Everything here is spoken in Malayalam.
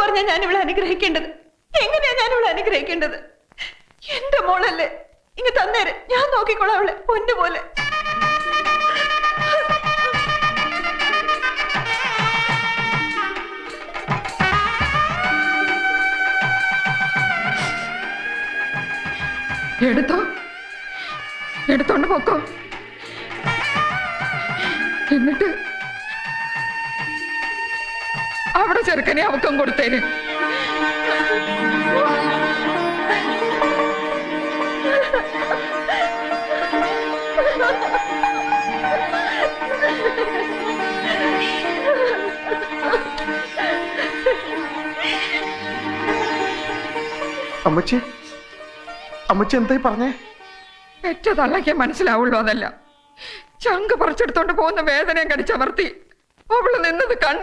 പറഞ്ഞാ ഞാൻ ഇവിടെ അനുഗ്രഹിക്കേണ്ടത്? എങ്ങനെയാ ഞാൻ ഇവിടെ അനുഗ്രഹിക്കേണ്ടത്? എന്റെ മോളല്ലേ, ഇങ്ങ് തന്നേര്, ഞാൻ നോക്കിക്കോളാം അവളെ പൊന്നുപോലെ. എടുത്തോ, എടുത്തോണ്ട് പോക്കോ. എന്നിട്ട് അവിടെ ചെറുക്കനെ അവക്കം കൊടുത്തേന്. അമ്മച്ചി, അമ്മച്ചി എന്തായി പറഞ്ഞേ? ഏറ്റ തള്ളയ്ക്ക് മനസ്സിലാവുള്ളൂ. അതല്ല, ചങ്ക് പറിച്ചെടുത്തോണ്ട് പോകുന്ന വേദനയും കടിച്ചമർത്തി അവള് നിന്നത് കണ്ടില്ല.